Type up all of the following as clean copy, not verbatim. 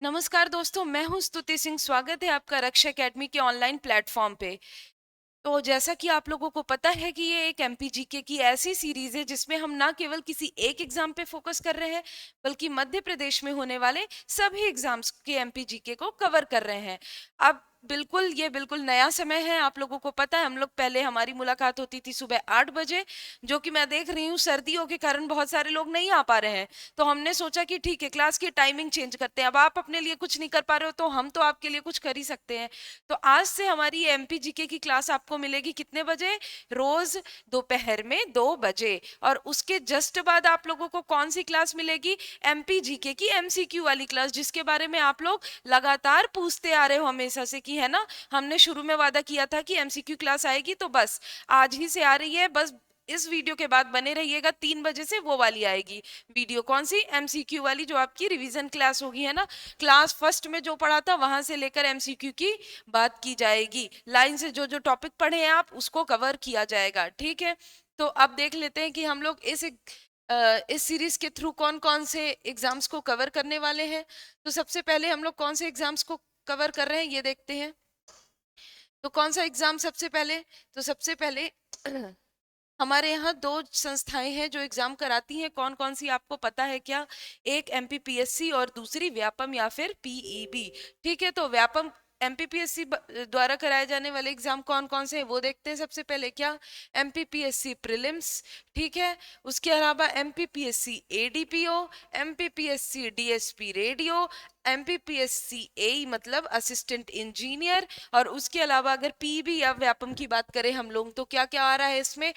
नमस्कार दोस्तों, मैं हूं स्तुति सिंह। स्वागत है आपका रक्षा एकेडमी के ऑनलाइन प्लेटफॉर्म पे। तो जैसा कि आप लोगों को पता है कि ये एक एमपीजीके की ऐसी सीरीज है जिसमें हम ना केवल किसी एक एग्जाम पे फोकस कर रहे हैं, बल्कि मध्य प्रदेश में होने वाले सभी एग्जाम्स के एमपीजीके को कवर कर रहे हैं। अब ये बिल्कुल नया समय है। आप लोगों को पता है, हम लोग पहले हमारी मुलाकात होती थी सुबह 8 बजे, जो कि मैं देख रही हूँ सर्दियों के कारण बहुत सारे लोग नहीं आ पा रहे हैं। तो हमने सोचा कि ठीक है, क्लास की टाइमिंग चेंज करते हैं। अब आप अपने लिए कुछ नहीं कर पा रहे हो तो हम तो आपके लिए कुछ कर ही सकते हैं। तो आज से हमारी एमपीजीके की क्लास आपको मिलेगी कितने बजे? रोज दोपहर में 2 बजे। और उसके जस्ट बाद आप लोगों को कौन सी क्लास मिलेगी? एमपीजीके की एमसीक्यू वाली क्लास, जिसके बारे में आप लोग लगातार पूछते आ रहे हो हमेशा से कि है ना, हमने शुरू में वादा किया था कि एमसीक्यू क्लास आएगी, तो बस आज ही से आ रही है। बस इस वीडियो के बाद बने रहिएगा, 3 बजे से वो वाली आएगी वीडियो। कौन सी? एमसीक्यू वाली, जो आपकी रिवीजन क्लास होगी, है ना। क्लास फर्स्ट में जो पढ़ा था वहां से लेकर एमसीक्यू की बात की जाएगी। लाइन से जो जो टॉपिक पढ़े हैं आप, उसको कवर किया जाएगा, ठीक है। तो अब देख लेते हैं कि हम लोग इस सीरीज के थ्रू कौन कौन से एग्जाम्स को कवर करने वाले हैं। तो सबसे पहले हम लोग कौन से एग्जाम्स को कवर कर रहे हैं ये देखते हैं। तो कौन सा एग्जाम सबसे पहले? तो सबसे पहले हमारे यहाँ दो संस्थाएं हैं जो एग्जाम कराती हैं। कौन कौन सी आपको पता है क्या? एक एमपीपीएससी और दूसरी व्यापम या फिर पीईबी। ठीक है, तो व्यापम एमपीपीएससी द्वारा कराए जाने वाले एग्जाम कौन कौन से हैं वो देखते हैं। सबसे पहले क्या? एमपीपीएससी प्रीलिम्स, ठीक है। उसके अलावा MPPSC ADPO, MPPSC DSP radio, MPPSC A मतलब असिस्टेंट इंजीनियर। और उसके अलावा अगर पीबी या व्यापम की बात करें हम लोग, तो क्या क्या आ रहा है इसमें?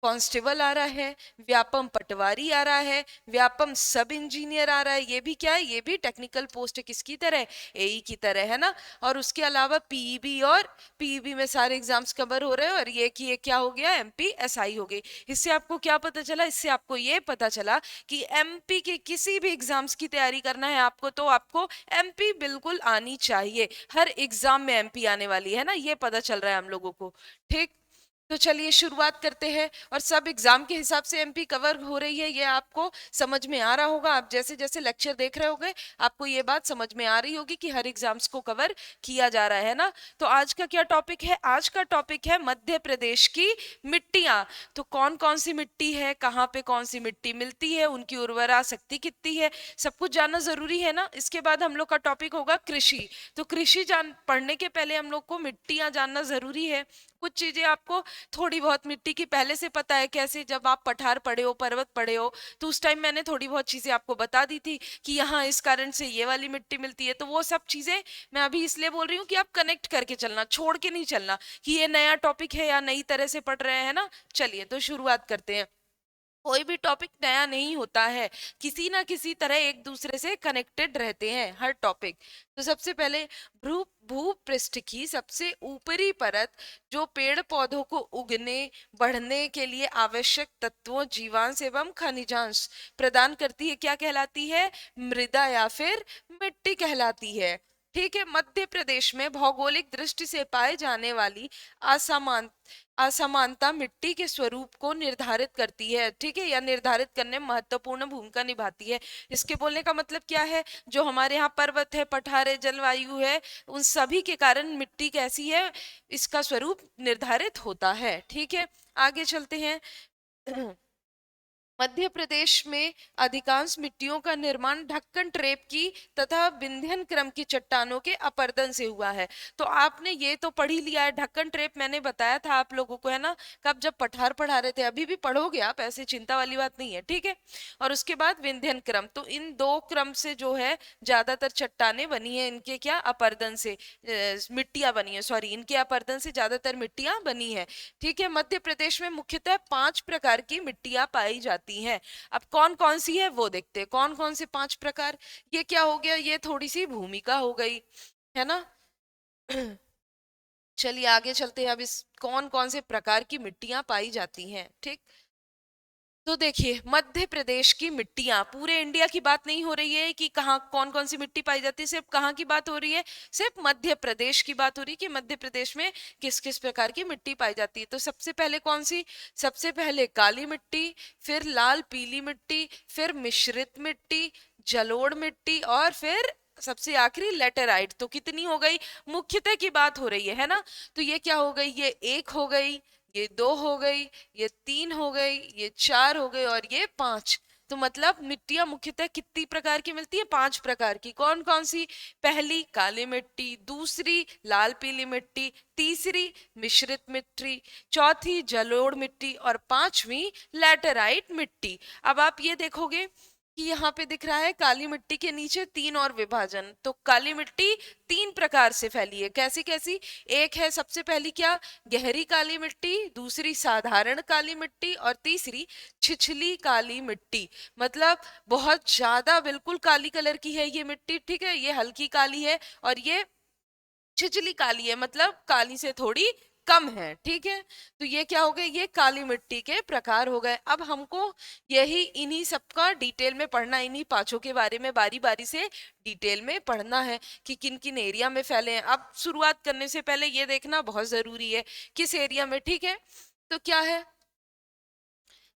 कांस्टेबल आ रहा है, व्यापम पटवारी आ रहा है, व्यापम सब इंजीनियर आ रहा है। ये भी क्या है? ये भी टेक्निकल पोस्ट है, किसकी तरह? एई की तरह, है ना। और उसके अलावा पीईबी, और पीईबी में सारे एग्जाम्स कवर हो रहे हैं। और ये कि ये क्या हो गया? एमपीएसआई हो गई। इससे आपको क्या पता चला? इससे आपको ये पता चला कि एमपी के किसी भी एग्जाम्स की तैयारी करना है आपको, तो आपको एमपी बिल्कुल आनी चाहिए। हर एग्जाम में एमपी आने वाली है ना, ये पता चल रहा है हम लोगों को, ठीक। तो चलिए शुरुआत करते हैं। और सब एग्जाम के हिसाब से एमपी कवर हो रही है, ये आपको समझ में आ रहा होगा। आप जैसे जैसे लेक्चर देख रहे होगे, आपको ये बात समझ में आ रही होगी कि हर एग्जाम्स को कवर किया जा रहा है ना। तो आज का क्या टॉपिक है? आज का टॉपिक है मध्य प्रदेश की मिट्टियां। तो कौन कौन सी मिट्टी है, कहाँ पे कौन सी मिट्टी मिलती है, उनकी उर्वरा शक्ति कितनी है, सब कुछ जानना जरूरी है ना। इसके बाद हम लोग का टॉपिक होगा कृषि। तो कृषि जान पढ़ने के पहले हम लोग को मिट्टियां जानना जरूरी है। कुछ चीजें आपको थोड़ी बहुत मिट्टी की पहले से पता है। कैसे? जब आप पठार पढ़े हो, पर्वत पढ़े हो, तो उस टाइम मैंने थोड़ी बहुत चीजें आपको बता दी थी कि यहाँ इस कारण से ये वाली मिट्टी मिलती है। तो वो सब चीजें मैं अभी इसलिए बोल रही हूँ कि आप कनेक्ट करके चलना, छोड़ के नहीं चलना कि ये नया टॉपिक है या नई तरह से पढ़ रहे हैं ना। चलिए तो शुरुआत करते हैं। कोई भी टॉपिक नया नहीं होता है, किसी ना किसी तरह एक दूसरे से कनेक्टेड रहते हैं हर टॉपिक। तो सबसे पहले भू भूपृष्ठ की सबसे ऊपरी परत, जो पेड़ पौधों को उगने बढ़ने के लिए आवश्यक तत्वों, जीवांश एवं खनिजांश प्रदान करती है, क्या कहलाती है? मृदा या फिर मिट्टी कहलाती है। ठीक है। मध्य प्रदेश में भौगोलिक दृष्टि से पाए जाने वाली असमान असमानता मिट्टी के स्वरूप को निर्धारित करती है, ठीक है, या निर्धारित करने में महत्वपूर्ण भूमिका निभाती है। इसके बोलने का मतलब क्या है? जो हमारे यहाँ पर्वत है, पठार है, जलवायु है, उन सभी के कारण मिट्टी कैसी है, इसका स्वरूप निर्धारित होता है। ठीक है, आगे चलते हैं। मध्य प्रदेश में अधिकांश मिट्टियों का निर्माण ढक्कन ट्रेप की तथा विंध्यन क्रम की चट्टानों के अपर्दन से हुआ है। तो आपने ये तो पढ़ ही लिया है, ढक्कन ट्रेप मैंने बताया था आप लोगों को, है ना। कब? जब पठार पढ़ा रहे थे। अभी भी पढ़ोगे आप, ऐसे चिंता वाली बात नहीं है, ठीक है। और उसके बाद विंध्यन क्रम, तो इन दो क्रम से जो है ज्यादातर चट्टाने बनी है, इनके क्या? अपर्दन से मिट्टियां बनी है, सॉरी, इनके अपर्दन से ज्यादातर मिट्टियां बनी है। ठीक है। मध्य प्रदेश में मुख्यतः 5 प्रकार की मिट्टियां पाई जाती हैं। अब कौन कौन सी है वो देखते हैं। कौन कौन से 5 प्रकार? ये क्या हो गया? ये थोड़ी सी भूमिका हो गई, है ना। चलिए आगे चलते हैं। अब इस कौन कौन से प्रकार की मिट्टियां पाई जाती हैं, ठीक। तो देखिए, मध्य प्रदेश की मिट्टियां, पूरे इंडिया की बात नहीं हो रही है कि कहाँ कौन कौन सी मिट्टी पाई जाती है, सिर्फ कहाँ की बात हो रही है? सिर्फ मध्य प्रदेश की बात हो रही है कि मध्य प्रदेश में किस किस प्रकार की मिट्टी पाई जाती है। तो सबसे पहले कौन सी? सबसे पहले काली मिट्टी, फिर लाल पीली मिट्टी, फिर मिश्रित मिट्टी, जलोढ़ मिट्टी, और फिर सबसे आखिरी लेटेराइट। तो कितनी हो गई, मुख्यतः की बात हो रही है ना। तो ये क्या हो गई, ये एक हो गई, ये दो हो गई, ये तीन हो गई, ये चार हो गई और ये पांच। तो मतलब मिट्टियां मुख्यतः कितनी प्रकार की मिलती है, पांच प्रकार की। कौन कौन सी, पहली काली मिट्टी, दूसरी लाल पीली मिट्टी, तीसरी मिश्रित मिट्टी, चौथी जलोढ़ मिट्टी और पांचवी लैटेराइट मिट्टी। अब आप ये देखोगे कि यहाँ पे दिख रहा है काली मिट्टी के नीचे तीन और विभाजन। तो काली मिट्टी तीन प्रकार से फैली है, कैसी कैसी, एक है सबसे पहली क्या, गहरी काली मिट्टी, दूसरी साधारण काली मिट्टी और तीसरी छिछली काली मिट्टी। मतलब बहुत ज्यादा बिल्कुल काली कलर की है ये मिट्टी, ठीक है, ये हल्की काली है, और ये छिछली काली है, मतलब काली से थोड़ी कम है, ठीक है। तो ये क्या हो गए, ये काली मिट्टी के प्रकार हो गए। अब हमको यही इन्हीं सबका डिटेल में पढ़ना, इन्हीं पांचों के बारे में बारी बारी से डिटेल में पढ़ना है कि किन किन एरिया में फैले हैं। अब शुरुआत करने से पहले ये देखना बहुत जरूरी है किस एरिया में, ठीक है। तो क्या है,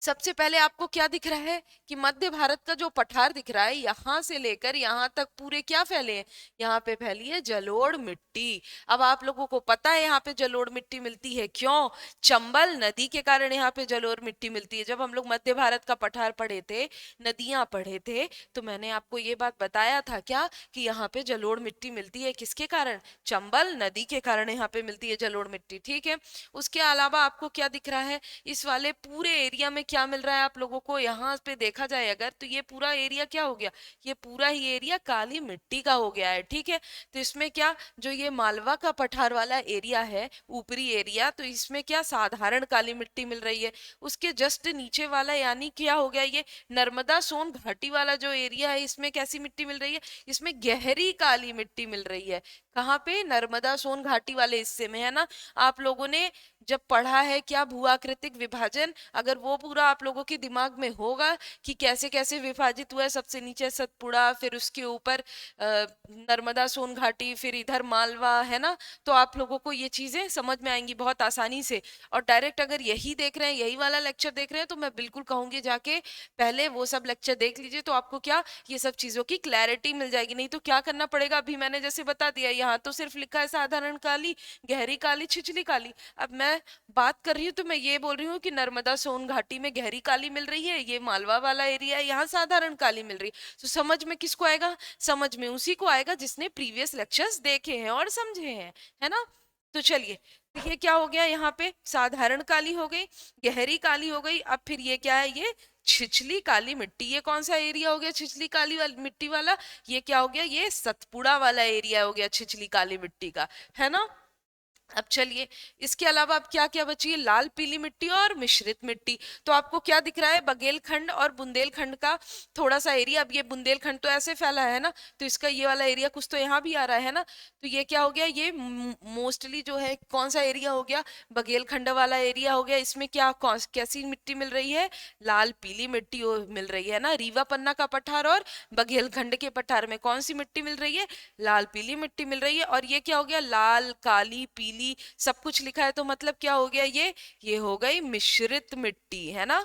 सबसे पहले आपको क्या दिख रहा है कि मध्य भारत का जो पठार दिख रहा है, यहां से लेकर यहां तक पूरे क्या फैले हैं, यहाँ पे फैली है जलोढ़ मिट्टी। अब आप लोगों को पता है यहाँ पे जलोढ़ मिट्टी मिलती है, क्यों, चंबल नदी के कारण यहाँ पे जलोढ़ मिट्टी मिलती है। जब हम लोग मध्य भारत का पठार पढ़े थे, नदियां पढ़े थे, तो मैंने आपको ये बात बताया था क्या, कि यहाँ पे जलोढ़ मिट्टी मिलती है किसके कारण, चंबल नदी के कारण यहाँ पे मिलती है जलोढ़ मिट्टी, ठीक है। उसके अलावा आपको क्या दिख रहा है, इस वाले पूरे एरिया में क्या मिल रहा है आप लोगों को, यहाँ पे देखा जाए अगर, तो ये पूरा एरिया क्या हो गया, ये पूरा ही एरिया काली मिट्टी का हो गया है, ठीक है। तो इसमें क्या, जो ये मालवा का पठार वाला एरिया है, ऊपरी एरिया, तो इसमें क्या साधारण काली मिट्टी मिल रही है। उसके जस्ट नीचे वाला यानी क्या हो गया, ये नर्मदा सोन घाटी वाला जो एरिया है, इसमें कैसी मिट्टी मिल रही है, इसमें गहरी काली मिट्टी मिल रही है। कहाँ पे, नर्मदा सोन घाटी वाले हिस्से में, है ना। आप लोगों ने जब पढ़ा है क्या भूआकृतिक विभाजन, अगर वो पूरा आप लोगों के दिमाग में होगा कि कैसे कैसे विभाजित हुआ है, सबसे नीचे सतपुड़ा, फिर उसके ऊपर नर्मदा सोन घाटी, फिर इधर मालवा, है ना। तो आप लोगों को ये चीजें समझ में आएंगी बहुत आसानी से। और डायरेक्ट अगर यही देख रहे हैं, यही वाला लेक्चर देख रहे हैं, तो मैं बिल्कुल कहूंगी जाके पहले वो सब लेक्चर देख लीजिए, तो आपको क्या ये सब चीजों की क्लैरिटी मिल जाएगी। नहीं तो क्या करना पड़ेगा, अभी मैंने जैसे बता दिया, यहाँ तो सिर्फ लिखा है साधारण काली, गहरी काली, छिछली काली। अब मैं बात कर रही हूँ तो मैं ये बोल रही हूँ कि नर्मदा सोन घाटी में गहरी काली मिल रही है, ये मालवा वाला एरिया है, यहाँ साधारण काली मिल रही है। तो समझ में किसको आएगा, समझ में उसी को आएगा जिसने प्रीवियस लेक्चर्स देखे हैं और समझे हैं, है ना। तो चलिए, देखिए क्या हो गया, यहाँ पे साधारण काली हो गई, गहरी काली हो गई, अब फिर ये क्या है, ये छिछली काली मिट्टी। ये कौन सा एरिया हो गया छिछली काली वाली मिट्टी वाला, ये क्या हो गया, ये सतपुड़ा वाला एरिया हो गया छिछली काली मिट्टी का, है ना। अब चलिए, इसके अलावा अब क्या क्या बची है, लाल पीली मिट्टी और मिश्रित मिट्टी। तो आपको क्या दिख रहा है, बघेलखंड और बुंदेलखंड का थोड़ा सा एरिया। अब ये बुंदेलखंड तो ऐसे फैला है ना, तो इसका ये वाला एरिया कुछ तो यहाँ भी आ रहा है ना। तो ये क्या हो गया, ये मोस्टली जो है कौन सा एरिया हो गया, बघेलखंड वाला एरिया हो गया। इसमें क्या कैसी मिट्टी मिल रही है, लाल पीली मिट्टी मिल रही है ना। रीवा पन्ना का पठार और बघेलखंड के पठार में कौन सी मिट्टी मिल रही है, लाल पीली मिट्टी मिल रही है। और ये क्या हो गया, लाल काली पीली सब कुछ लिखा है, तो मतलब क्या हो गया, ये हो गई मिश्रित मिट्टी, है ना।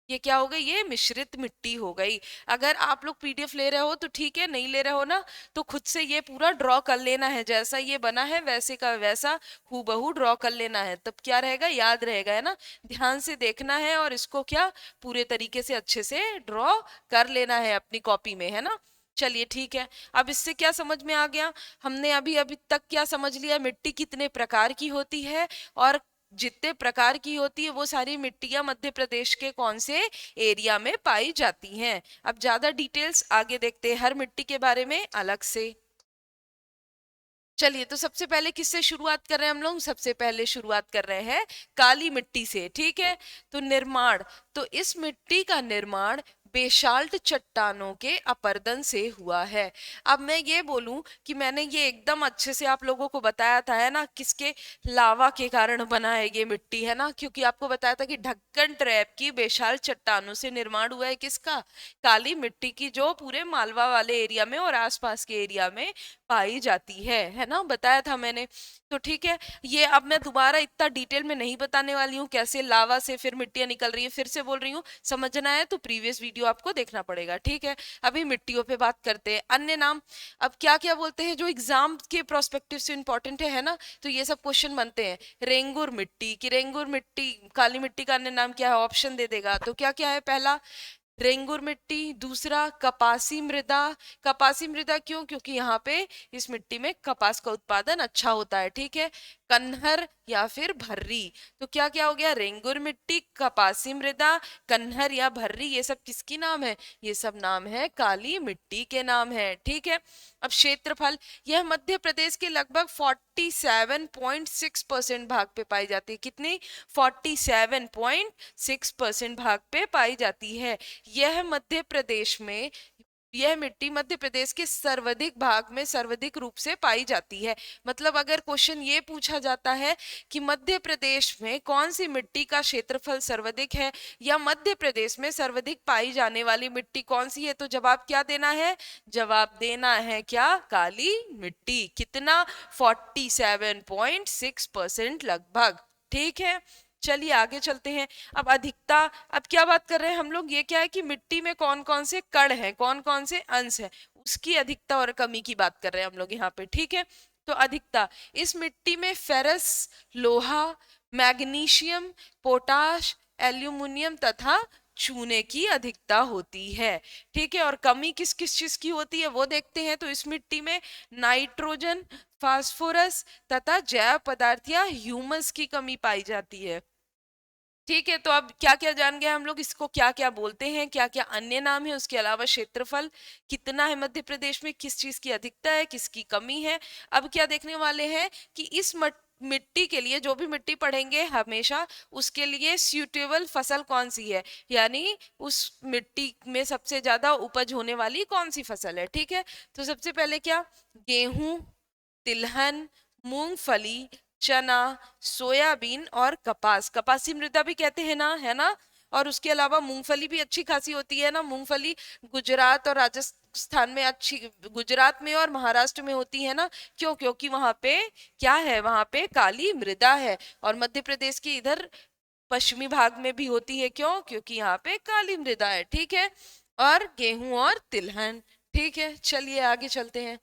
ये क्या हो गई, ये मिश्रित मिट्टी हो गई। अगर आप लोग पीडीएफ ले रहे हो तो ठीक है, नहीं ले रहे हो ना तो खुद से ये पूरा ड्रॉ कर लेना है, जैसा ये बना है वैसे का वैसा हूबहू ड्रॉ कर लेना है, तब क्या रहेगा, याद रहेगा, है ना। ध्यान से देखना है और इसको क्या पूरे तरीके से अच्छे से ड्रॉ कर लेना है अपनी कॉपी में, है ना। चलिए ठीक है, अब इससे क्या समझ में आ गया, हमने अभी अभी तक क्या समझ लिया, मिट्टी कितने प्रकार की होती है, और जितने प्रकार की होती है वो सारी मिट्टियां मध्य प्रदेश के कौन से एरिया में पाई जाती हैं। अब ज्यादा डिटेल्स आगे देखते हैं हर मिट्टी के बारे में अलग से। चलिए, तो सबसे पहले किससे शुरुआत कर रहे हैं हम लोग, सबसे पहले शुरुआत कर रहे हैं काली मिट्टी से, ठीक है। तो निर्माण, तो इस मिट्टी का निर्माण बेसाल्ट चट्टानों के अपरदन से हुआ है। अब मैं ये बोलूं कि मैंने ये एकदम अच्छे से आप लोगों को बताया था, है ना, किसके, लावा के कारण बना है ये मिट्टी, है ना। क्योंकि आपको बताया था कि ढक्कन ट्रैप की बेसाल्ट चट्टानों से निर्माण हुआ है किसका, काली मिट्टी की, जो पूरे मालवा वाले एरिया में और आसपास के एरिया में पाई जाती है ना, बताया था मैंने। तो ठीक है, ये अब मैं दोबारा इतना डिटेल में नहीं बताने वाली हूँ कैसे लावा से फिर मिट्टियां निकल रही है, फिर से बोल रही हूँ, समझना है तो प्रीवियस वीडियो वीडियो आपको देखना पड़ेगा, ठीक है। अभी मिट्टियों पे बात करते हैं, अन्य नाम। अब क्या क्या बोलते हैं जो एग्जाम के प्रोस्पेक्टिव से इंपॉर्टेंट है ना, तो ये सब क्वेश्चन बनते हैं। रेंगुर मिट्टी, कि रेंगुर मिट्टी काली मिट्टी का अन्य नाम क्या है, ऑप्शन दे देगा। तो क्या क्या है, पहला रेंगुर मिट्टी, दूसरा कपासी मृदा। कपासी मृदा क्यों, क्योंकि यहाँ पे इस मिट्टी में कपास का उत्पादन अच्छा होता है, ठीक है। कन्हर या फिर भर्री। तो क्या क्या हो गया, रेंगुर मिट्टी, कपासी मृदा, कन्हर या भर्री, ये सब किसकी नाम है, ये सब नाम है काली मिट्टी के नाम है, ठीक है। अब क्षेत्रफल, यह मध्य प्रदेश के लगभग 47.6% भाग पे पाई जाती है। कितनी, 47.6% भाग पे पाई जाती है। यह मध्य प्रदेश में, यह मिट्टी मध्य प्रदेश के सर्वाधिक भाग में सर्वाधिक रूप से पाई जाती है। मतलब अगर क्वेश्चन ये पूछा जाता है कि मध्य प्रदेश में कौन सी मिट्टी का क्षेत्रफल सर्वाधिक है या मध्य प्रदेश में सर्वाधिक पाई जाने वाली मिट्टी कौन सी है, तो जवाब क्या देना है, जवाब देना है क्या, काली मिट्टी। कितना, 47.6% लगभग, ठीक है। चलिए आगे चलते हैं। अब अधिकता, अब क्या बात कर रहे हैं हम लोग, ये क्या है कि मिट्टी में कौन कौन से कण हैं, कौन कौन से अंश हैं, उसकी अधिकता और कमी की बात कर रहे हैं हम लोग यहाँ पे, ठीक है। तो अधिकता, इस मिट्टी में फेरस, लोहा, मैग्नीशियम, पोटाश, एल्यूमिनियम तथा चूने की अधिकता होती है, ठीक है। और कमी किस किस चीज की होती है वो देखते हैं। तो इस मिट्टी में नाइट्रोजन, फास्फोरस तथा जैव पदार्थ या ह्यूमस की कमी पाई जाती है, ठीक है। तो अब क्या क्या जान गए हम लोग, इसको क्या क्या बोलते हैं, क्या क्या अन्य नाम है, उसके अलावा क्षेत्रफल कितना है मध्य प्रदेश में, किस चीज की अधिकता है, किसकी कमी है। अब क्या देखने वाले हैं कि इस मिट्टी के लिए, जो भी मिट्टी पढ़ेंगे हमेशा उसके लिए सूटेबल फसल कौन सी है, यानी उस मिट्टी में सबसे ज्यादा उपज होने वाली कौन सी फसल है, ठीक है। तो सबसे पहले क्या, गेहूं, तिलहन, मूंगफली, चना, सोयाबीन और कपास, कपासी मृदा भी कहते हैं ना, है ना। और उसके अलावा मूंगफली भी अच्छी खासी होती है ना, मूंगफली गुजरात और राजस्थान में अच्छी, गुजरात में और महाराष्ट्र में होती है ना, क्यों, क्योंकि वहां पे क्या है, वहां पे काली मृदा है। और मध्य प्रदेश के इधर पश्चिमी भाग में भी होती है, क्यों, क्योंकि यहाँ पे काली मृदा है, ठीक है। और गेहूं और तिलहन, ठीक है। चलिए आगे चलते हैं।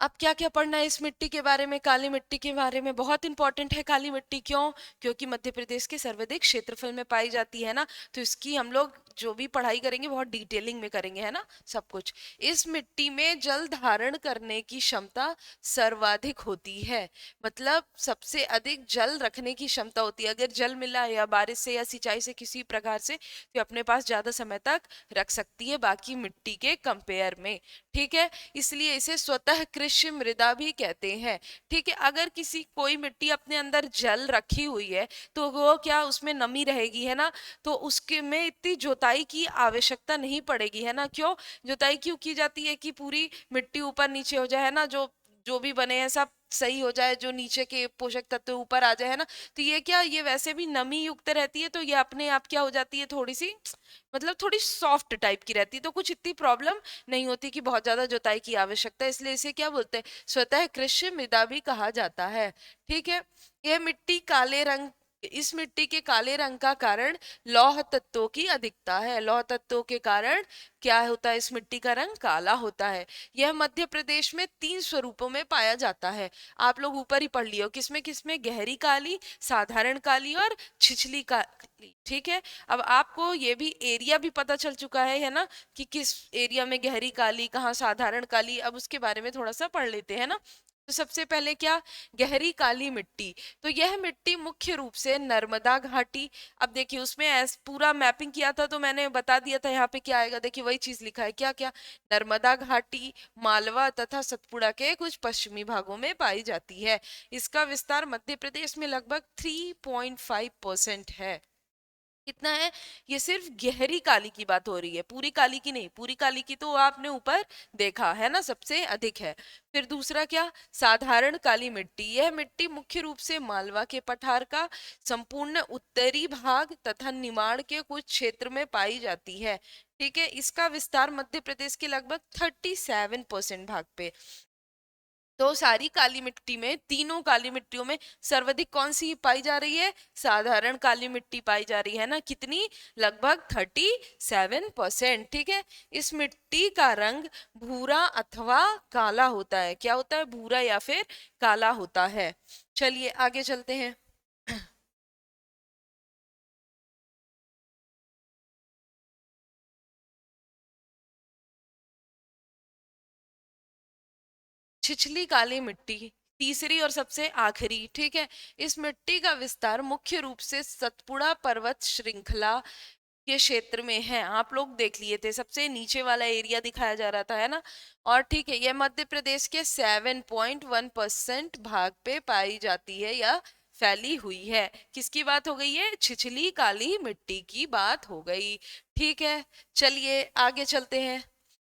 अब क्या क्या पढ़ना है इस मिट्टी के बारे में, काली मिट्टी के बारे में, बहुत इंपॉर्टेंट है काली मिट्टी, क्यों, क्योंकि मध्य प्रदेश के सर्वाधिक क्षेत्रफल में पाई जाती है ना, तो इसकी हम लोग जो भी पढ़ाई करेंगे बहुत डिटेलिंग में करेंगे, है ना, सब कुछ। इस मिट्टी में जल धारण करने की क्षमता सर्वाधिक होती है, मतलब सबसे अधिक जल रखने की क्षमता होती है। अगर जल मिला या बारिश से या सिंचाई से किसी प्रकार से, तो अपने पास ज्यादा समय तक रख सकती है बाकी मिट्टी के कंपेयर में, ठीक है। इसलिए इसे स्वतः कृषि मृदा भी कहते हैं, ठीक है। अगर किसी कोई मिट्टी अपने अंदर जल रखी हुई है तो वो क्या, उसमें नमी रहेगी, है ना, तो उसके में इतनी जुताई की आवश्यकता नहीं पड़ेगी, है ना। क्यों, जुताई क्यों की जाती है, कि पूरी मिट्टी ऊपर नीचे हो जाए, है ना, जो जो भी बने हैं सब सही हो जाए, जो नीचे के पोषक तत्व ऊपर आ जाए, है ना। तो ये क्या, ये वैसे भी नमी युक्त रहती है, तो ये अपने आप क्या हो जाती है, थोड़ी सी, मतलब थोड़ी सॉफ्ट टाइप की रहती है, तो कुछ इतनी प्रॉब्लम नहीं होती कि बहुत ज्यादा जुताई की आवश्यकता है। इसलिए इसे क्या बोलते हैं, स्वतः कृषि मृदा भी कहा जाता है, ठीक है। यह मिट्टी काले रंग, इस मिट्टी के काले रंग का कारण लौह तत्वों की अधिकता है। लौह तत्वों के कारण क्या होता है, इस मिट्टी का रंग काला होता है। यह मध्य प्रदेश में 3 स्वरूपों में पाया जाता है। आप लोग ऊपर ही पढ़ लियो, किसमें किसमें, गहरी काली, साधारण काली और छिछली काली, ठीक है। अब आपको ये भी एरिया भी पता चल चुका है ना, कि किस एरिया में गहरी काली, कहाँ साधारण काली। अब उसके बारे में थोड़ा सा पढ़ लेते हैं ना। तो सबसे पहले क्या, गहरी काली मिट्टी, तो यह मिट्टी मुख्य रूप से नर्मदा घाटी, अब देखिए उसमें पूरा मैपिंग किया था तो मैंने बता दिया था यहाँ पे क्या आएगा, देखिए वही चीज लिखा है, क्या क्या, नर्मदा घाटी, मालवा तथा सतपुड़ा के कुछ पश्चिमी भागों में पाई जाती है। इसका विस्तार मध्य प्रदेश में लगभग 3.5% है। कितना है, ये सिर्फ गहरी काली की बात हो रही है, पूरी काली की नहीं, पूरी काली की तो आपने ऊपर देखा है ना, सबसे अधिक है। फिर दूसरा क्या, साधारण काली मिट्टी, यह मिट्टी मुख्य रूप से मालवा के पठार का संपूर्ण उत्तरी भाग तथा निमाड़ के कुछ क्षेत्र में पाई जाती है, ठीक है। इसका विस्तार मध्य प्रदेश के लगभग 37% भाग पे, तो सारी काली मिट्टी में, तीनों काली मिट्टियों में सर्वाधिक कौन सी पाई जा रही है? साधारण काली मिट्टी पाई जा रही है ना। कितनी? लगभग 37%। ठीक है। इस मिट्टी का रंग भूरा अथवा काला होता है। क्या होता है? भूरा या फिर काला होता है। चलिए आगे चलते हैं। छिछली काली मिट्टी, तीसरी और सबसे आखिरी। ठीक है। इस मिट्टी का विस्तार मुख्य रूप से सतपुड़ा पर्वत श्रृंखला के क्षेत्र में है। आप लोग देख लिए थे, सबसे नीचे वाला एरिया दिखाया जा रहा था, है ना। और ठीक है, यह मध्य प्रदेश के 7.1% भाग पे पाई जाती है या फैली हुई है। किसकी बात हो गई है? छिछली काली मिट्टी की बात हो गई। ठीक है। चलिए आगे चलते हैं।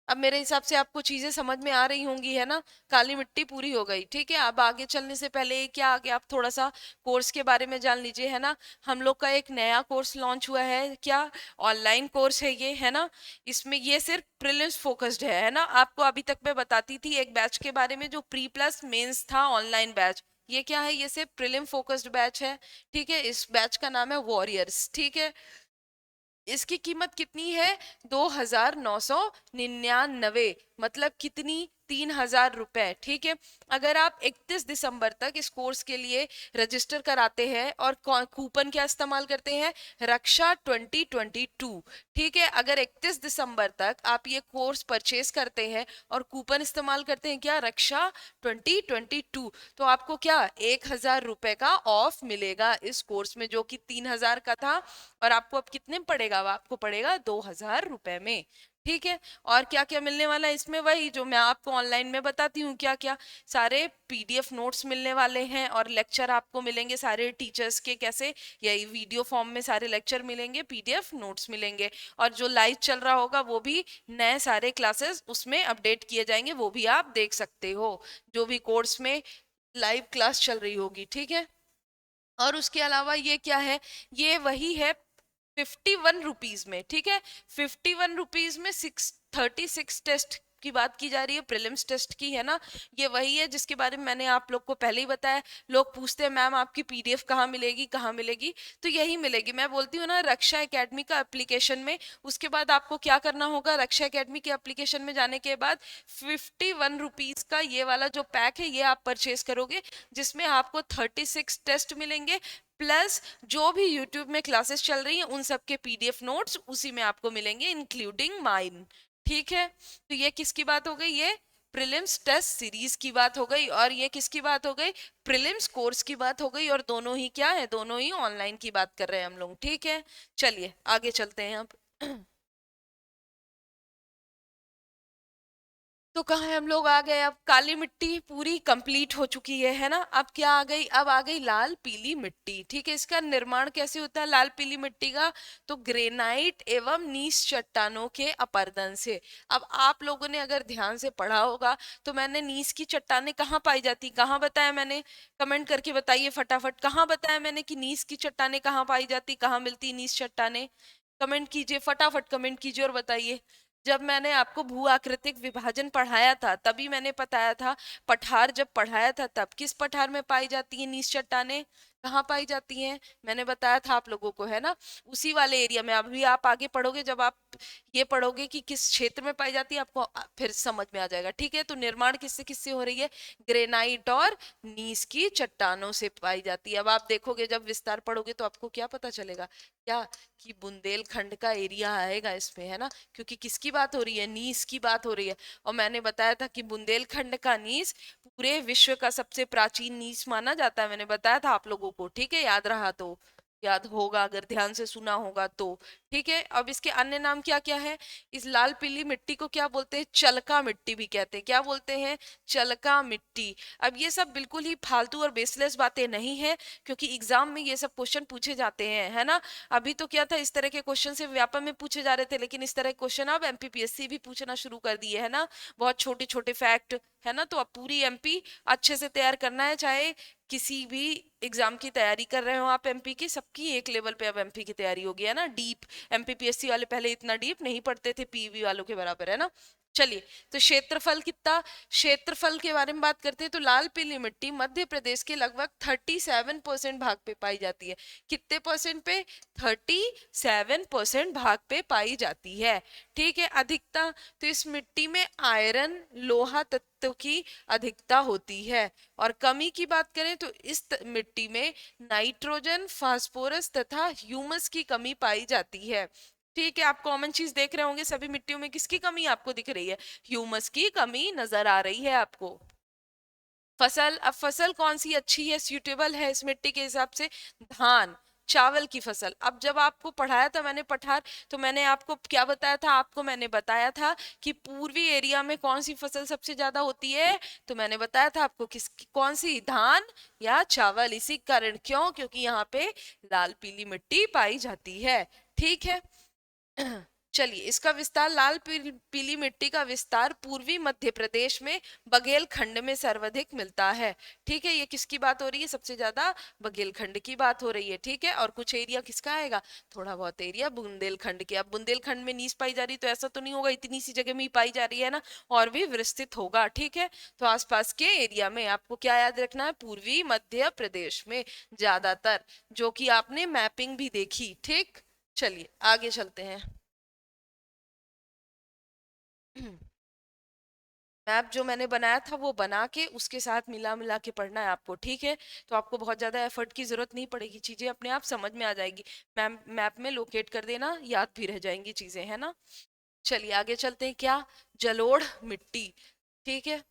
अब मेरे हिसाब से आपको चीजें समझ में आ रही होंगी, है ना। काली मिट्टी पूरी हो गई। ठीक है। अब आगे चलने से पहले क्या आगे आप थोड़ा सा कोर्स के बारे में जान लीजिए, है ना। हम लोग का एक नया कोर्स लॉन्च हुआ है। क्या? ऑनलाइन कोर्स है ये, है ना। इसमें ये सिर्फ प्रीलिम्स फोकस्ड है ना। आपको अभी तक मैं बताती थी एक बैच के बारे में जो प्री प्लस मेंस था, ऑनलाइन बैच। ये क्या है? ये सिर्फ प्रीलिम फोकस्ड बैच है। ठीक है। इस बैच का नाम है वॉरियर्स। ठीक है। इसकी कीमत कितनी है? 2,999। मतलब कितनी? 3,000 रुपए। ठीक है। अगर आप 31 दिसंबर तक इस कोर्स के लिए रजिस्टर कराते हैं और कूपन क्या इस्तेमाल करते हैं? रक्षा 2022। ठीक है। अगर 31 दिसंबर तक आप ये कोर्स परचेज करते हैं और कूपन इस्तेमाल करते हैं, क्या? रक्षा 2022, तो आपको क्या? 1,000 रुपए का ऑफ मिलेगा इस कोर्स में, जो कि 3,000 का था। और आपको अब कितने में पड़ेगा? वो आपको पड़ेगा 2,000 रुपए में। ठीक है। और क्या क्या मिलने वाला है इसमें? वही जो मैं आपको ऑनलाइन में बताती हूँ। क्या क्या? सारे पीडीएफ नोट्स मिलने वाले हैं और लेक्चर आपको मिलेंगे सारे टीचर्स के। कैसे? यही वीडियो फॉर्म में सारे लेक्चर मिलेंगे, पीडीएफ नोट्स मिलेंगे। और जो लाइव चल रहा होगा वो भी, नए सारे क्लासेस उसमें अपडेट किए जाएंगे, वो भी आप देख सकते हो, जो भी कोर्स में लाइव क्लास चल रही होगी। ठीक है। और उसके अलावा ये क्या है? ये वही है 51 रुपीज में। ठीक है। 51 रुपीज में 36 टेस्ट की बात की जा रही है, प्रीलिम्स टेस्ट की, है ना। ये वही है जिसके बारे में मैंने आप लोग को पहले ही बताया। लोग पूछते हैं मैम आपकी पीडीएफ कहाँ मिलेगी, कहाँ मिलेगी? तो यही मिलेगी। मैं बोलती हूँ ना, रक्षा एकेडमी का एप्लीकेशन में। उसके बाद आपको क्या करना होगा? रक्षा एकेडमी के एप्लीकेशन में जाने के बाद 51 रुपीज का ये वाला जो पैक है, ये आप परचेज करोगे, जिसमें आपको 36 टेस्ट मिलेंगे, प्लस जो भी यूट्यूब में क्लासेस चल रही हैं उन सब के पीडीएफ नोट्स उसी में आपको मिलेंगे, इंक्लूडिंग माइन। ठीक है। तो ये किसकी बात हो गई? ये प्रीलिम्स टेस्ट सीरीज की बात हो गई। और ये किसकी बात हो गई? प्रीलिम्स कोर्स की बात हो गई। और दोनों ही क्या है? दोनों ही ऑनलाइन की बात कर रहे हैं हम लोग। ठीक है। चलिए आगे चलते हैं अब। तो कहाँ है हम लोग? आ गए। अब काली मिट्टी पूरी कंप्लीट हो चुकी है ना। अब क्या आ गई? अब आ गई लाल पीली मिट्टी। ठीक है। इसका निर्माण कैसे होता है लाल पीली मिट्टी का? तो ग्रेनाइट एवं नीस चट्टानों के अपर्दन से। अब आप लोगों ने अगर ध्यान से पढ़ा होगा तो मैंने नीस की चट्टानें कहाँ पाई जाती, कहाँ बताया मैंने? कमेंट करके बताइए फटाफट, कहाँ बताया मैंने कि नीस की चट्टानें कहाँ पाई जाती, कहाँ मिलती नीस चट्टानें? कमेंट कीजिए, फटाफट कमेंट कीजिए और बताइए। जब मैंने आपको भू आकृतिक विभाजन पढ़ाया था तभी मैंने बताया था। पठार जब पढ़ाया था तब किस पठार में पाई जाती है नीस चट्टानें, कहाँ पाई जाती हैं? मैंने बताया था आप लोगों को, है ना। उसी वाले एरिया में। अभी आप आगे पढ़ोगे, जब आप ये पढ़ोगे कि किस क्षेत्र में पाई जाती है, आपको फिर समझ में आ जाएगा। ठीक है। तो निर्माण किससे किससे हो रही है? ग्रेनाइट और नीस की चट्टानों से पाई जाती है। अब आप देखोगे, जब विस्तार पढ़ोगे तो आपको क्या पता चलेगा? क्या? कि बुंदेलखंड का एरिया आएगा इसमें, है ना। क्योंकि किसकी बात हो रही है? नीस की बात हो रही है। और मैंने बताया था कि बुंदेलखंड का नीस पूरे विश्व का सबसे प्राचीन नीस माना जाता है। मैंने बताया था आप लोगों को। ठीक है। याद रहा तो, याद होगा अगर ध्यान से सुना होगा तो। ठीक है। अब इसके अन्य नाम क्या क्या है? इस लाल पीली मिट्टी को क्या बोलते हैं? चलका मिट्टी भी कहते हैं। क्या बोलते हैं? चलका मिट्टी। अब ये सब बिल्कुल ही फालतू और बेसलेस बातें नहीं है, क्योंकि एग्जाम में ये सब क्वेश्चन पूछे जाते हैं, है ना। अभी तो क्या था, इस तरह के क्वेश्चन से व्यापक में पूछे जा रहे थे, लेकिन इस तरह के क्वेश्चन अब एमपीपीएससी भी पूछना शुरू कर दिए, है ना। बहुत छोटे छोटे फैक्ट, है ना। तो अब पूरी एमपी अच्छे से तैयार करना है, चाहे किसी भी एग्जाम की तैयारी कर रहे हो आप एमपी की, सबकी एक लेवल पे अब एमपी की तैयारी होगी, है ना। डीप एमपीपीएससी वाले पहले इतना डीप नहीं पढ़ते थे, पीवी वालों के बराबर, है ना। चलिए, तो क्षेत्रफल कितना, क्षेत्रफल के बारे में बात करते हैं तो लाल पीली मिट्टी मध्य प्रदेश के लगभग 37% भाग पे पाई जाती है। कितने परसेंट पे? 37% भाग पे पाई जाती है। ठीक है। अधिकता, तो इस मिट्टी में आयरन लोहा तत्व की अधिकता होती है। और कमी की बात करें तो इस मिट्टी में नाइट्रोजन फास्फोरस तथा ह्यूमस की कमी पाई जाती है। ठीक है। आप कॉमन चीज देख रहे होंगे, सभी मिट्टियों में किसकी कमी आपको दिख रही है? ह्यूमस की कमी नजर आ रही है आपको। फसल, अब फसल कौन सी अच्छी है, सूटेबल है इस मिट्टी के हिसाब से? धान चावल की फसल। अब जब आपको पढ़ाया था मैंने पठार, तो मैंने आपको क्या बताया था? आपको मैंने बताया था कि पूर्वी एरिया में कौन सी फसल सबसे ज्यादा होती है, तो मैंने बताया था आपको किस कौन सी, धान या चावल। इसी कारण, क्यों? क्योंकि यहाँ पे लाल पीली मिट्टी पाई जाती है। ठीक है। चलिए, इसका विस्तार, लाल पीली मिट्टी का विस्तार पूर्वी मध्य प्रदेश में बघेलखंड में सर्वाधिक मिलता है। ठीक है। ये किसकी बात हो रही है? सबसे ज्यादा बघेलखंड की बात हो रही है। ठीक है। और कुछ एरिया किसका आएगा? थोड़ा बहुत एरिया बुंदेलखंड के। अब बुंदेलखंड में नीस पाई जा रही तो ऐसा तो नहीं होगा इतनी सी जगह में ही पाई जा रही है ना, और भी विस्तृत होगा। ठीक है। तो आसपास के एरिया में आपको क्या याद रखना है? पूर्वी मध्य प्रदेश में ज्यादातर, जो कि आपने मैपिंग भी देखी। ठीक। चलिए आगे चलते हैं। मैप जो मैंने बनाया था वो बना के उसके साथ मिला मिला के पढ़ना है आपको। ठीक है। तो आपको बहुत ज्यादा एफर्ट की जरूरत नहीं पड़ेगी, चीजें अपने आप समझ में आ जाएगी। मैप मैप में लोकेट कर देना, याद भी रह जाएंगी चीजें, है ना। चलिए आगे चलते हैं। क्या? जलोढ़ मिट्टी। ठीक है।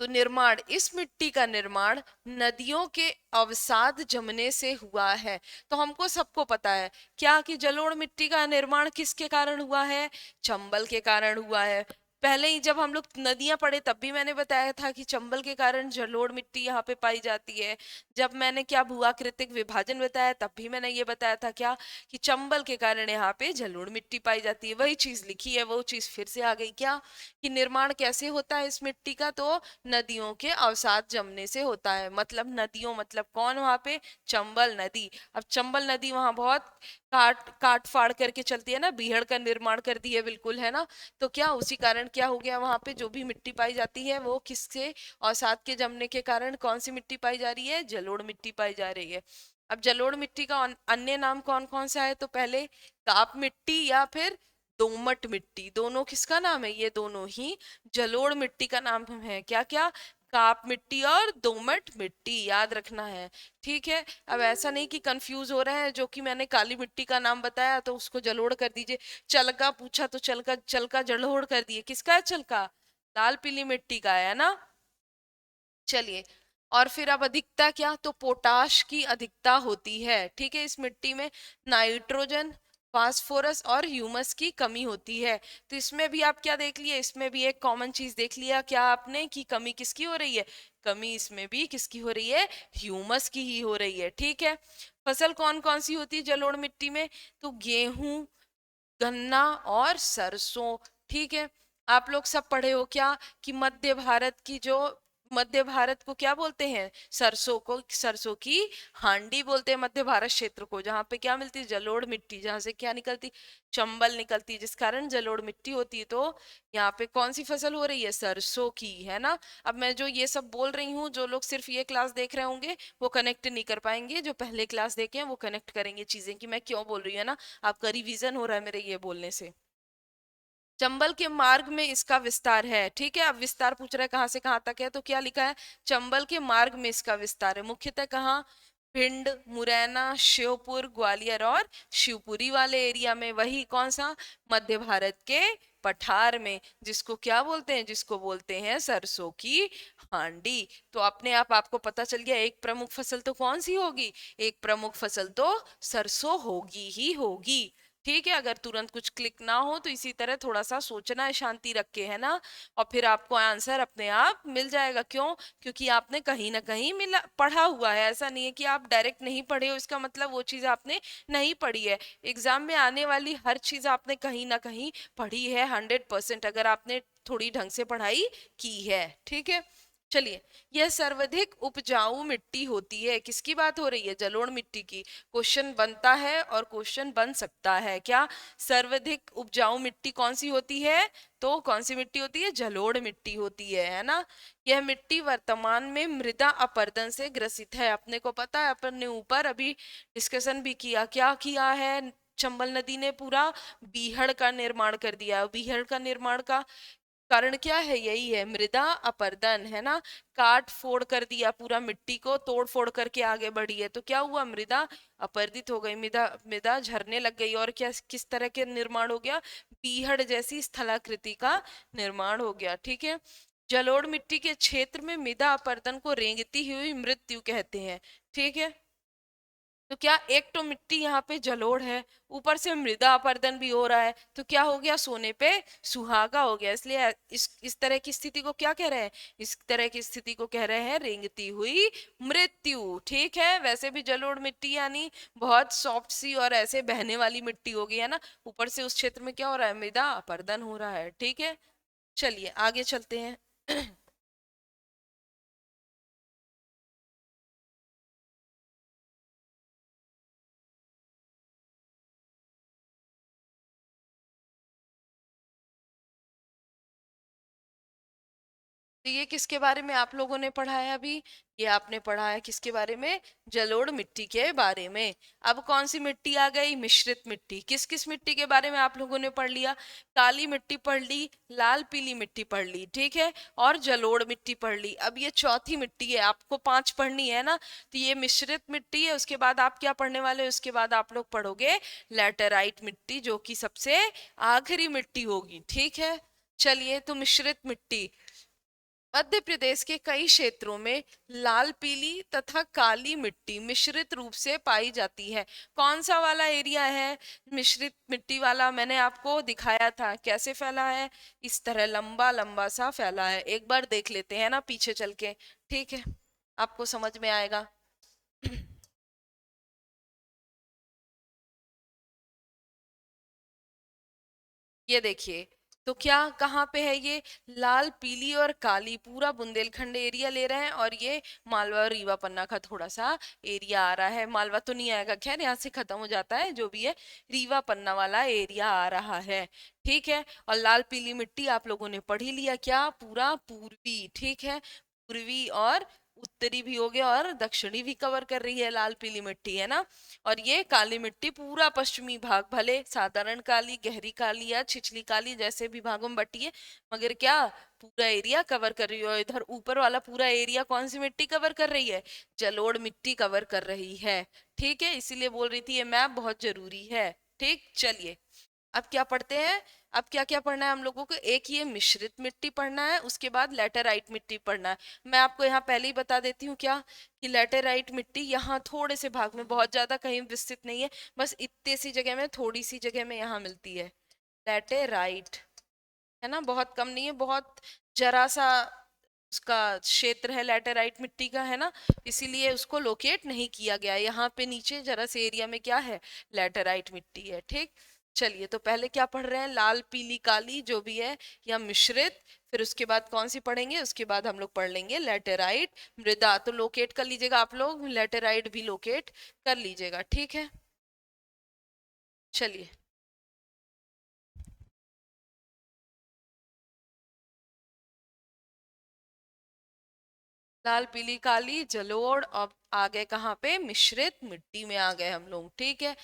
तो निर्माण, इस मिट्टी का निर्माण नदियों के अवसाद जमने से हुआ है। तो हमको सबको पता है क्या, कि जलोढ़ मिट्टी का निर्माण किसके कारण हुआ है? चंबल के कारण हुआ है। पहले ही जब हम लोग नदियां पढ़े तब भी मैंने बताया था कि चंबल के कारण जलोढ़ मिट्टी यहाँ पे पाई जाती है। जब मैंने क्या भूआकृतिक विभाजन बताया तब भी मैंने ये बताया था क्या, कि चंबल के कारण यहाँ पे जलोढ़ मिट्टी पाई जाती है। वही चीज लिखी है, वो चीज फिर से आ गई। क्या? कि निर्माण कैसे होता है इस मिट्टी का? तो नदियों के अवसाद जमने से होता है। मतलब नदियों, मतलब कौन वहां पे? चंबल नदी। अब चंबल नदी वहां बहुत काट काट फाड़ करके चलती है ना, बीहड़ का निर्माण कर दी है बिल्कुल, है ना। तो क्या उसी कारण क्या हो गया, वहां पे जो भी मिट्टी पाई जाती है वो किससे? अवसाद के जमने के कारण कौन सी मिट्टी पाई जा रही है? जलोढ़ मिट्टी पाई जा रही है। अब जलोढ़ मिट्टी का अन्य नाम कौन कौन सा है? तो पहले काप मिट्टी या फिर दोमट मिट्टी। दोनों किसका नाम है? ये दोनों ही जलोढ़ मिट्टी का नाम है। क्या क्या? काप मिट्टी और दोमट मिट्टी, याद रखना है। ठीक है। अब ऐसा नहीं कि कंफ्यूज हो रहे हैं, जो कि मैंने काली मिट्टी का नाम बताया तो उसको जलोढ़ कर दीजिए, चलका पूछा तो चलका चलका जलोढ़ कर दिए। किसका है चलका? लाल पीली मिट्टी का है ना। चलिए, और फिर अब अधिकता क्या? तो पोटाश की अधिकता होती है। ठीक है। इस मिट्टी में नाइट्रोजन फास्फोरस और ह्यूमस की कमी होती है। तो इसमें भी आप क्या देख लिए? इसमें भी एक कॉमन चीज देख लिया क्या आपने, कि कमी किसकी हो रही है? कमी इसमें भी किसकी हो रही है? ह्यूमस की ही हो रही है। ठीक है। फसल कौन कौन सी होती है जलोढ़ मिट्टी में? तो गेहूं, गन्ना और सरसों। ठीक है। आप लोग सब पढ़े हो क्या, कि मध्य भारत की जो, मध्य भारत को क्या बोलते हैं? सरसों को, सरसों की हांडी बोलते हैं मध्य भारत क्षेत्र को, जहाँ पे क्या मिलती है? जलोढ़ मिट्टी। जहाँ से क्या निकलती? चंबल निकलती है, जिस कारण जलोढ़ मिट्टी होती है। तो यहाँ पे कौन सी फसल हो रही है? सरसों की, है ना। अब मैं जो ये सब बोल रही हूँ, जो लोग सिर्फ ये क्लास देख रहे होंगे वो कनेक्ट नहीं कर पाएंगे, जो पहले क्लास देखे हैं वो कनेक्ट करेंगे चीजें, कि मैं क्यों बोल रही हूँ, है ना। आपका रिवीजन हो रहा है मेरे ये बोलने से। चंबल के मार्ग में इसका विस्तार है। ठीक है। अब विस्तार पूछ रहा है कहाँ से कहाँ तक है, तो क्या लिखा है? चंबल के मार्ग में इसका विस्तार है। मुख्यतः कहाँ? भिंड, मुरैना, श्योपुर, ग्वालियर और शिवपुरी वाले एरिया में। वही कौन सा? मध्य भारत के पठार में, जिसको क्या बोलते हैं? जिसको बोलते हैं सरसों की हांडी। तो अपने आप आपको पता चल गया, एक प्रमुख फसल तो कौन सी होगी? एक प्रमुख फसल तो सरसों होगी ही होगी। ठीक है। अगर तुरंत कुछ क्लिक ना हो तो इसी तरह थोड़ा सा सोचना है शांति रख के, है ना। और फिर आपको आंसर अपने आप मिल जाएगा। क्यों? क्योंकि आपने कहीं ना कहीं मिला पढ़ा हुआ है। ऐसा नहीं है कि आप डायरेक्ट नहीं पढ़े हो, इसका मतलब वो चीज आपने नहीं पढ़ी है। एग्जाम में आने वाली हर चीज आपने कहीं ना कहीं पढ़ी है 100%, अगर आपने थोड़ी ढंग से पढ़ाई की है। ठीक है। चलिए, यह सर्वाधिक उपजाऊ मिट्टी होती है। किसकी बात हो रही है? जलोढ़ मिट्टी की। क्वेश्चन बनता है और क्वेश्चन बन सकता है क्या? सर्वाधिक उपजाऊ मिट्टी कौन सी होती है? तो कौन सी मिट्टी होती है? जलोढ़ मिट्टी होती है ना। यह मिट्टी वर्तमान में मृदा अपरदन से ग्रसित है। अपने को पता है, अपन ने ऊपर अभी डिस्कशन भी किया। क्या किया है? चंबल नदी ने पूरा बीहड़ का निर्माण कर दिया। बीहड़ का निर्माण का कारण क्या है? यही है, मृदा अपरदन, है ना। काट फोड़ कर दिया, पूरा मिट्टी को तोड़ फोड़ करके आगे बढ़ी है, तो क्या हुआ? मृदा अपरदित हो गई, मृदा मृदा झरने लग गई। और क्या किस तरह के निर्माण हो गया? पीहड़ जैसी स्थलाकृति का निर्माण हो गया। ठीक है। जलोढ़ मिट्टी के क्षेत्र में मृदा अपरदन को रेंगती हुई मृत्यु कहते हैं। ठीक है। तो क्या एक तो मिट्टी यहाँ पे जलोढ़ है, ऊपर से मृदा अपरदन भी हो रहा है, तो क्या हो गया? सोने पे सुहागा हो गया। इसलिए इस तरह की स्थिति को क्या कह रहे हैं? इस तरह की स्थिति को कह रहे हैं रेंगती हुई मृत्यु। ठीक है। वैसे भी जलोढ़ मिट्टी यानी बहुत सॉफ्ट सी और ऐसे बहने वाली मिट्टी हो गई है ना, ऊपर से उस क्षेत्र में क्या हो रहा है? मृदा अपरदन हो रहा है। ठीक है। चलिए आगे चलते हैं। तो ये किसके बारे में आप लोगों ने पढ़ा है अभी? ये आपने पढ़ा है किसके बारे में? जलोढ़ मिट्टी के बारे में। अब कौन सी मिट्टी आ गई? मिश्रित मिट्टी। किस किस मिट्टी के बारे में आप लोगों ने पढ़ लिया? काली मिट्टी पढ़ ली, लाल पीली मिट्टी पढ़ ली, ठीक है, और जलोढ़ मिट्टी पढ़ ली। अब ये चौथी मिट्टी है, आपको 5 पढ़नी है ना। तो ये मिश्रित मिट्टी है। उसके बाद आप क्या पढ़ने वाले हो? उसके बाद आप लोग पढ़ोगे लैटेराइट मिट्टी, जो कि सबसे आखिरी मिट्टी होगी। ठीक है। चलिए, तो मिश्रित मिट्टी मध्य प्रदेश के कई क्षेत्रों में लाल पीली तथा काली मिट्टी मिश्रित रूप से पाई जाती है। कौन सा वाला एरिया है मिश्रित मिट्टी वाला? मैंने आपको दिखाया था कैसे फैला है। इस तरह लंबा लंबा सा फैला है। एक बार देख लेते हैं ना पीछे चल के। ठीक है, आपको समझ में आएगा। ये देखिए, तो क्या कहाँ पे है ये? लाल पीली और काली पूरा बुंदेलखंड एरिया ले रहे हैं, और ये मालवा और रीवा पन्ना का थोड़ा सा एरिया आ रहा है। मालवा तो नहीं आएगा, खैर यहाँ से खत्म हो जाता है, जो भी है रीवा पन्ना वाला एरिया आ रहा है। ठीक है। और लाल पीली मिट्टी आप लोगों ने पढ़ ही लिया, क्या? पूरा पूर्वी। ठीक है। पूर्वी और उत्तरी भी हो गया, और दक्षिणी भी कवर कर रही है लाल पीली मिट्टी, है ना। और ये काली मिट्टी पूरा पश्चिमी भाग, भले साधारण काली, गहरी काली या छिछली काली जैसे भी भागों में बटी है, मगर क्या पूरा एरिया कवर कर रही है। और इधर ऊपर वाला पूरा एरिया कौन सी मिट्टी कवर कर रही है? जलोढ़ मिट्टी कवर कर रही है। ठीक है, इसीलिए बोल रही थी ये मैप बहुत जरूरी है। ठीक, चलिए अब क्या पढ़ते हैं? अब क्या क्या पढ़ना है हम लोगों को? एक ये मिश्रित मिट्टी पढ़ना है, उसके बाद लेटेराइट मिट्टी पढ़ना है। मैं आपको यहाँ पहले ही बता देती हूँ क्या, कि लेटेराइट मिट्टी यहाँ थोड़े से भाग में, बहुत ज्यादा कहीं विस्तृत नहीं है, बस इतने सी जगह में, थोड़ी सी जगह में यहाँ मिलती है लेटेराइट, है ना। बहुत कम नहीं है, बहुत जरा सा उसका क्षेत्र है लैटेराइट मिट्टी का, है ना। इसीलिए उसको लोकेट नहीं किया गया। यहाँ पे नीचे जरा से एरिया में क्या है? लैटेराइट मिट्टी है। ठीक। चलिए, तो पहले क्या पढ़ रहे हैं? लाल पीली काली जो भी है, या मिश्रित। फिर उसके बाद कौन सी पढ़ेंगे? उसके बाद हम लोग पढ़ लेंगे लैटेराइट मृदा। तो लोकेट कर लीजिएगा आप लोग, लैटेराइट भी लोकेट कर लीजिएगा। ठीक है। चलिए, लाल पीली काली जलोढ़। अब आ गए कहाँ पे? मिश्रित मिट्टी में आ गए हम लोग। ठीक है।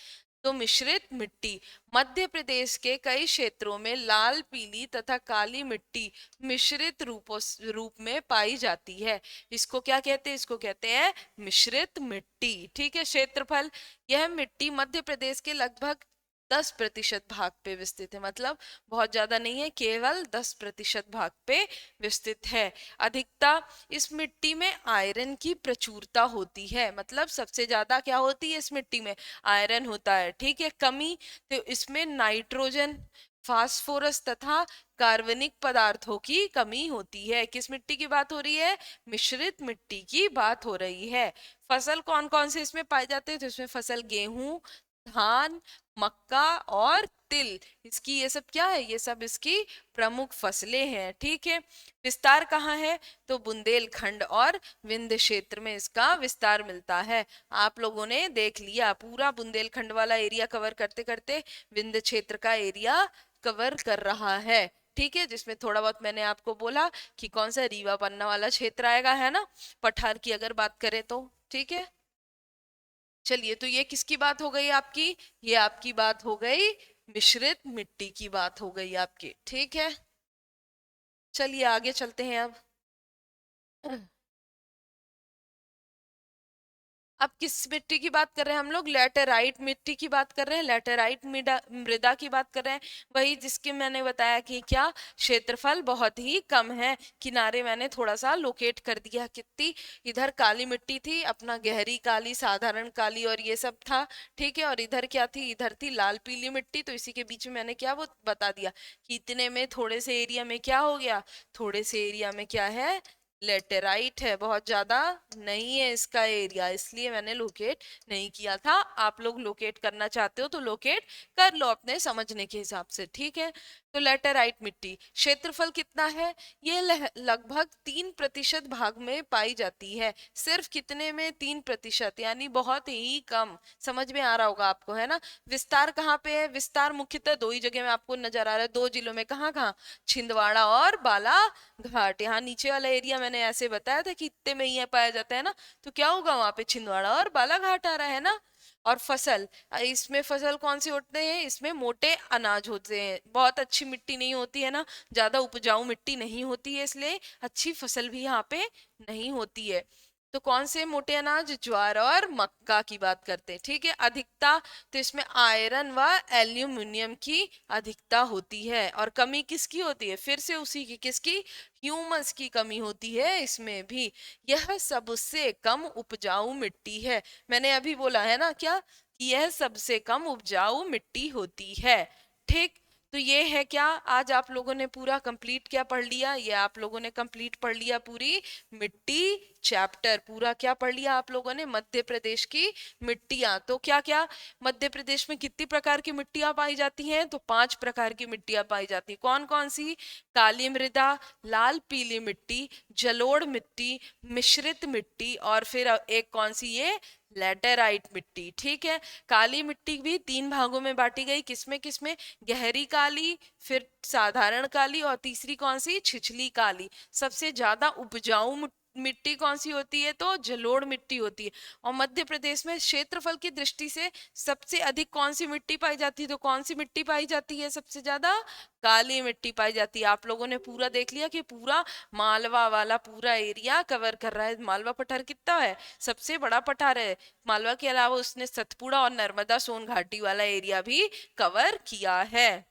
तो मिश्रित मिट्टी मध्य प्रदेश के कई क्षेत्रों में लाल पीली तथा काली मिट्टी मिश्रित रूप में पाई जाती है। इसको क्या कहते हैं? इसको कहते हैं मिश्रित मिट्टी। ठीक है। क्षेत्रफल, यह मिट्टी मध्य प्रदेश के लगभग 10% भाग पे विस्तृत है। मतलब बहुत ज्यादा नहीं है, केवल 10% भाग पे विस्तृत है। अधिकता, इस मिट्टी में आयरन की प्रचुरता होती है। मतलब सबसे ज्यादा क्या होती है इस मिट्टी में? आयरन होता है। ठीक है। कमी, तो इसमें नाइट्रोजन, फास्फोरस तथा कार्बनिक पदार्थों की कमी होती है। किस मिट्टी की बात हो रही है? मिश्रित मिट्टी की बात हो रही है। फसल कौन कौन से इसमें पाए जाते हैं? तो इसमें फसल गेहूं, धान, मक्का और तिल, इसकी ये सब क्या है, ये सब इसकी प्रमुख फसलें हैं। ठीक है। विस्तार कहाँ है, तो बुंदेलखंड और विंध्य क्षेत्र में इसका विस्तार मिलता है। आप लोगों ने देख लिया पूरा बुंदेलखंड वाला एरिया कवर करते करते विंध्य क्षेत्र का एरिया कवर कर रहा है। ठीक है, जिसमें थोड़ा बहुत मैंने आपको बोला कि कौन सा रीवा पन्ना वाला क्षेत्र आएगा, है ना, पठार की अगर बात करें तो। ठीक है, चलिए, तो ये किसकी बात हो गई आपकी, ये आपकी बात हो गई मिश्रित मिट्टी की बात हो गई आपकी। ठीक है, चलिए आगे चलते हैं अब। अब किस मिट्टी की बात कर रहे हैं हम लोग, लेटेराइट मिट्टी की बात कर रहे हैं, लेटेराइट मृदा की बात कर रहे हैं। वही जिसके मैंने बताया कि क्या क्षेत्रफल बहुत ही कम है। किनारे मैंने थोड़ा सा लोकेट कर दिया, कितनी, इधर काली मिट्टी थी अपना, गहरी काली, साधारण काली और ये सब था। ठीक है, और इधर क्या थी, इधर थी लाल पीली मिट्टी। तो इसी के बीच में मैंने क्या वो बता दिया कि इतने में थोड़े से एरिया में क्या हो गया, थोड़े से एरिया में क्या है, लेटेराइट है, बहुत ज्यादा नहीं है इसका एरिया, इसलिए मैंने लोकेट नहीं किया था। आप लोग लोकेट करना चाहते हो तो लोकेट कर लो अपने समझने के हिसाब से। ठीक है, तो लेटेराइट मिट्टी क्षेत्रफल कितना है, ये लगभग 3% भाग में पाई जाती है। सिर्फ कितने में, 3%, यानी बहुत ही कम। समझ में आ रहा होगा आपको, है ना। विस्तार कहाँ पे है, विस्तार मुख्यतः दो ही जगह में आपको नजर आ रहा है, दो जिलों में, कहाँ कहाँ, छिंदवाड़ा और बालाघाट। यहाँ नीचे वाला एरिया मैंने ऐसे बताया था कि इतने में ही पाया जाता है ना, तो क्या होगा, वहां पे छिंदवाड़ा और बालाघाट आ रहा है ना। और फसल, इसमें फसल कौन से होते हैं, इसमें मोटे अनाज होते हैं। बहुत अच्छी मिट्टी नहीं होती है ना, ज्यादा उपजाऊ मिट्टी नहीं होती है, इसलिए अच्छी फसल भी यहाँ पे नहीं होती है। तो कौन से मोटे अनाज, ज्वार और मक्का की बात करते हैं। ठीक है, अधिकता, तो इसमें आयरन व एल्यूमिनियम की अधिकता होती है। और कमी किसकी होती है, फिर से उसी की, किसकी, ह्यूमस की कमी होती है इसमें भी। यह सबसे कम उपजाऊ मिट्टी है। मैंने अभी बोला है ना क्या, कि यह सबसे कम उपजाऊ मिट्टी होती है। ठीक, तो ये है क्या, आज आप लोगों ने पूरा कंप्लीट क्या पढ़ लिया, ये आप लोगों ने कंप्लीट पढ़ लिया पूरी मिट्टी चैप्टर, पूरा क्या पढ़ लिया आप लोगों ने, मध्य प्रदेश की मिट्टियां। तो क्या क्या, मध्य प्रदेश में कितनी प्रकार की मिट्टियां पाई जाती हैं, तो 5 प्रकार की मिट्टियां पाई जाती हैं। कौन कौन सी, काली मृदा, लाल पीली मिट्टी, जलोढ़ मिट्टी, मिश्रित मिट्टी, और फिर एक कौन सी, ये लेटेराइट मिट्टी। ठीक है, काली मिट्टी भी 3 भागों में बांटी गई, किसमें किसमें, गहरी काली, फिर साधारण काली, और तीसरी कौन सी, छिछली काली। सबसे ज्यादा उपजाऊ मिट्टी कौन सी होती है, तो जलोढ़ मिट्टी होती है। और मध्य प्रदेश में क्षेत्रफल की दृष्टि से सबसे अधिक कौन सी मिट्टी पाई जाती है, तो कौन सी मिट्टी पाई जाती है सबसे ज्यादा, काली मिट्टी पाई जाती है। आप लोगों ने पूरा देख लिया कि पूरा मालवा वाला पूरा एरिया कवर कर रहा है। मालवा पठार कितना है, सबसे बड़ा पठार है। मालवा के अलावा उसने सतपुड़ा और नर्मदा सोन घाटी वाला एरिया भी कवर किया है।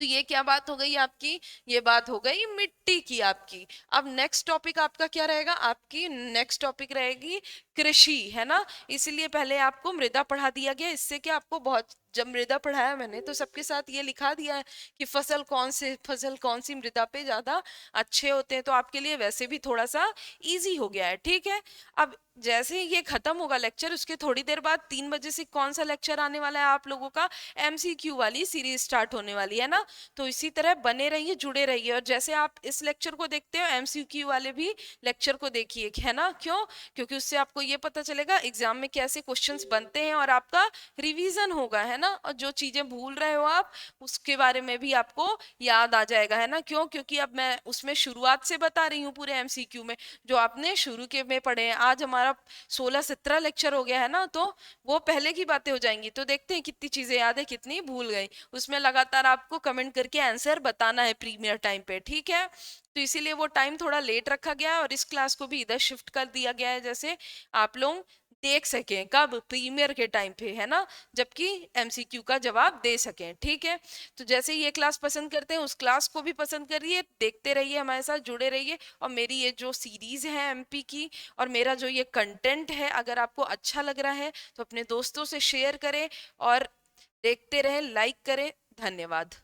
तो ये क्या बात हो गई आपकी, ये बात हो गई मिट्टी की आपकी। अब नेक्स्ट टॉपिक आपका क्या रहेगा, आपकी नेक्स्ट टॉपिक रहेगी कृषि, है ना। इसलिए पहले आपको मृदा पढ़ा दिया गया, इससे कि आपको बहुत, जब मृदा पढ़ाया मैंने तो सबके साथ ये लिखा दिया है कि फसल कौन सी मृदा पे ज्यादा अच्छे होते हैं, तो आपके लिए वैसे भी थोड़ा सा इजी हो गया है। ठीक है, अब जैसे ही ये खत्म होगा लेक्चर, उसके थोड़ी देर बाद 3 बजे से कौन सा लेक्चर आने वाला है आप लोगों का, एमसीक्यू वाली सीरीज स्टार्ट होने वाली है ना। तो इसी तरह बने रहिए, जुड़े रहिए, और जैसे आप इस लेक्चर को देखते हो एमसीक्यू वाले भी लेक्चर को देखिए, है ना। क्यों, क्योंकि उससे आपको ये पता चलेगा एग्जाम में कैसे क्वेश्चंस बनते हैं, और आपका रिवीजन होगा, है ना। और जो चीजें भूल रहे हो आप, उसके बारे में भी आपको याद आ जाएगा, है ना। क्यों, क्योंकि अब मैं उसमें शुरुआत से बता रही हूँ पूरे एमसीक्यू में, जो आपने शुरू के में पढ़े हैं। आज हमारा 16-17 लेक्चर हो गया है ना, तो वो पहले की बातें हो जाएंगी। तो देखते हैं कितनी चीजें याद है, कितनी भूल गई। उसमें लगातार आपको कमेंट करके आंसर बताना है प्रीमियर टाइम पे, ठीक है। तो इसीलिए वो टाइम थोड़ा लेट रखा गया है, और इस क्लास को भी इधर शिफ्ट कर दिया गया है, जैसे आप लोग देख सकें कब, प्रीमियर के टाइम पे, है ना, जबकि एमसीक्यू का जवाब दे सकें। ठीक है, तो जैसे ही ये क्लास पसंद करते हैं, उस क्लास को भी पसंद करिए, देखते रहिए, हमारे साथ जुड़े रहिए। और मेरी ये जो सीरीज है एमपी की, और मेरा जो ये कंटेंट है, अगर आपको अच्छा लग रहा है तो अपने दोस्तों से शेयर करें, और देखते रहें, लाइक करें। धन्यवाद।